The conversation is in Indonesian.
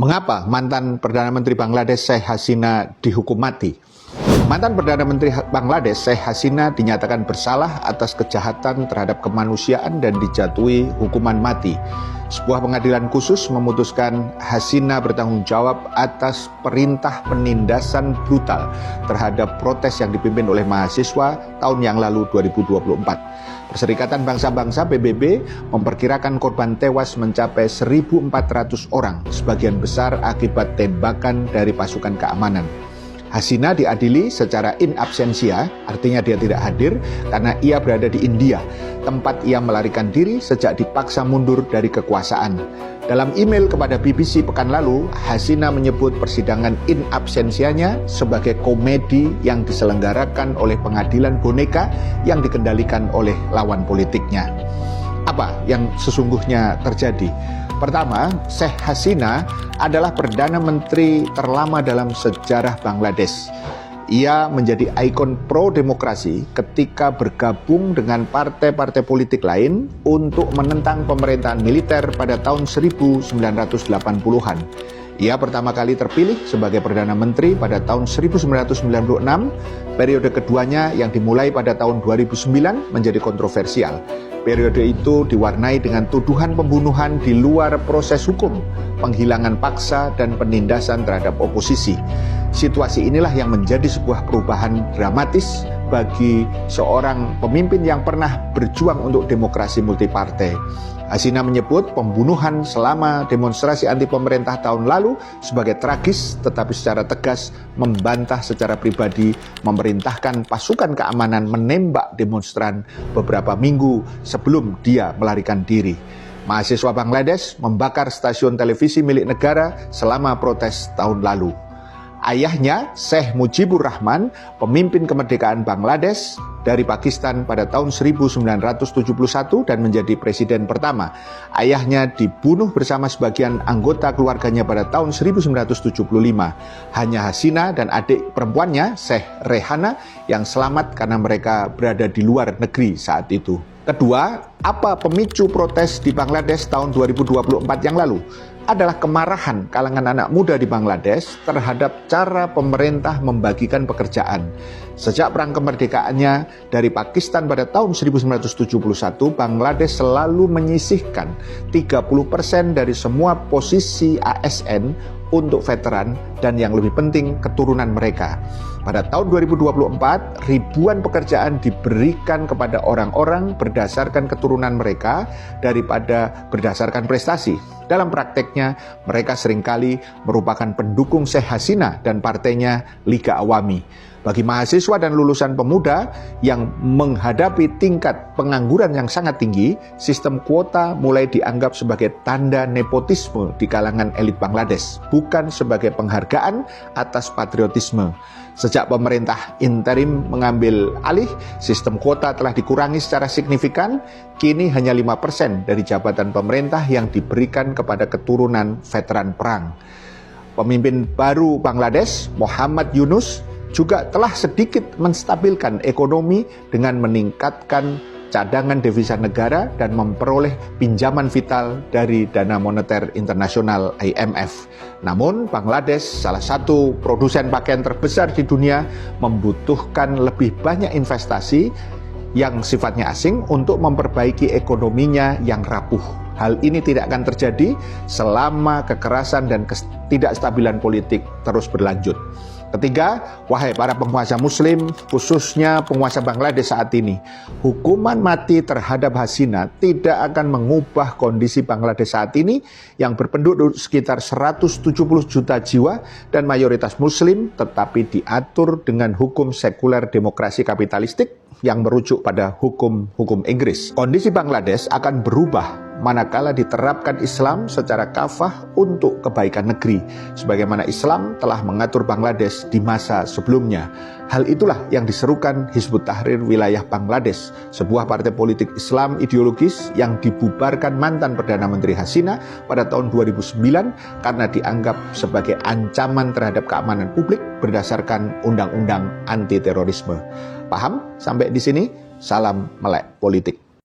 Mengapa mantan Perdana Menteri Bangladesh Sheikh Hasina dihukum mati? Mantan Perdana Menteri Bangladesh Sheikh Hasina dinyatakan bersalah atas kejahatan terhadap kemanusiaan dan dijatuhi hukuman mati. Sebuah pengadilan khusus memutuskan Hasina bertanggung jawab atas perintah penindasan brutal terhadap protes yang dipimpin oleh mahasiswa tahun yang lalu 2024. Perserikatan Bangsa-Bangsa PBB memperkirakan korban tewas mencapai 1.400 orang, sebagian besar akibat tembakan dari pasukan keamanan. Hasina diadili secara in absentia, artinya dia tidak hadir karena ia berada di India, tempat ia melarikan diri sejak dipaksa mundur dari kekuasaan. Dalam email kepada BBC pekan lalu, Hasina menyebut persidangan in absensianya sebagai komedi yang diselenggarakan oleh pengadilan boneka yang dikendalikan oleh lawan politiknya. Apa yang sesungguhnya terjadi? Pertama, Sheikh Hasina adalah Perdana Menteri terlama dalam sejarah Bangladesh. Ia menjadi ikon pro-demokrasi ketika bergabung dengan partai-partai politik lain untuk menentang pemerintahan militer pada tahun 1980-an. Ia pertama kali terpilih sebagai Perdana Menteri pada tahun 1996. Periode keduanya yang dimulai pada tahun 2009 menjadi kontroversial. Periode itu diwarnai dengan tuduhan pembunuhan di luar proses hukum, penghilangan paksa, dan penindasan terhadap oposisi. Situasi inilah yang menjadi sebuah perubahan dramatis bagi seorang pemimpin yang pernah berjuang untuk demokrasi multipartai. Hasina menyebut pembunuhan selama demonstrasi anti pemerintah tahun lalu sebagai tragis, tetapi secara tegas membantah secara pribadi memerintahkan pasukan keamanan menembak demonstran beberapa minggu sebelum dia melarikan diri. Mahasiswa Bangladesh membakar stasiun televisi milik negara selama protes tahun lalu. Ayahnya, Sheikh Mujibur Rahman, pemimpin kemerdekaan Bangladesh dari Pakistan pada tahun 1971 dan menjadi presiden pertama. Ayahnya dibunuh bersama sebagian anggota keluarganya pada tahun 1975. Hanya Hasina dan adik perempuannya, Sheikh Rehana, yang selamat karena mereka berada di luar negeri saat itu. Kedua, apa pemicu protes di Bangladesh tahun 2024 yang lalu? Adalah kemarahan kalangan anak muda di Bangladesh terhadap cara pemerintah membagikan pekerjaan. Sejak perang kemerdekaannya dari Pakistan pada tahun 1971, Bangladesh selalu menyisihkan 30% dari semua posisi ASN untuk veteran dan yang lebih penting keturunan mereka. Pada tahun 2024, ribuan pekerjaan diberikan kepada orang-orang berdasarkan keturunan mereka daripada berdasarkan prestasi. Dalam prakteknya, mereka seringkali merupakan pendukung Sheikh Hasina dan partainya Liga Awami. Bagi mahasiswa dan lulusan pemuda yang menghadapi tingkat pengangguran yang sangat tinggi, sistem kuota mulai dianggap sebagai tanda nepotisme di kalangan elit Bangladesh, bukan sebagai penghargaan atas patriotisme. Sejak pemerintah interim mengambil alih, sistem kuota telah dikurangi secara signifikan. Kini hanya 5% dari jabatan pemerintah yang diberikan kepada keturunan veteran perang. Pemimpin baru Bangladesh, Muhammad Yunus, juga telah sedikit menstabilkan ekonomi dengan meningkatkan cadangan devisa negara dan memperoleh pinjaman vital dari Dana Moneter Internasional IMF. Namun, Bangladesh, salah satu produsen pakaian terbesar di dunia, membutuhkan lebih banyak investasi yang sifatnya asing untuk memperbaiki ekonominya yang rapuh. Hal ini tidak akan terjadi selama kekerasan dan ketidakstabilan politik terus berlanjut. Ketiga, wahai para penguasa muslim, khususnya penguasa Bangladesh saat ini, hukuman mati terhadap Hasina tidak akan mengubah kondisi Bangladesh saat ini yang berpenduduk sekitar 170 juta jiwa dan mayoritas muslim, tetapi diatur dengan hukum sekuler demokrasi kapitalistik yang merujuk pada hukum Inggris. Kondisi Bangladesh akan berubah manakala diterapkan Islam secara kafah untuk kebaikan negeri, sebagaimana Islam telah mengatur Bangladesh di masa sebelumnya. Hal itulah yang diserukan Hizbut Tahrir Wilayah Bangladesh, sebuah partai politik Islam ideologis yang dibubarkan mantan Perdana Menteri Hasina pada tahun 2009 karena dianggap sebagai ancaman terhadap keamanan publik berdasarkan Undang-Undang Anti Terorisme. Paham? Sampai di sini, salam melek politik.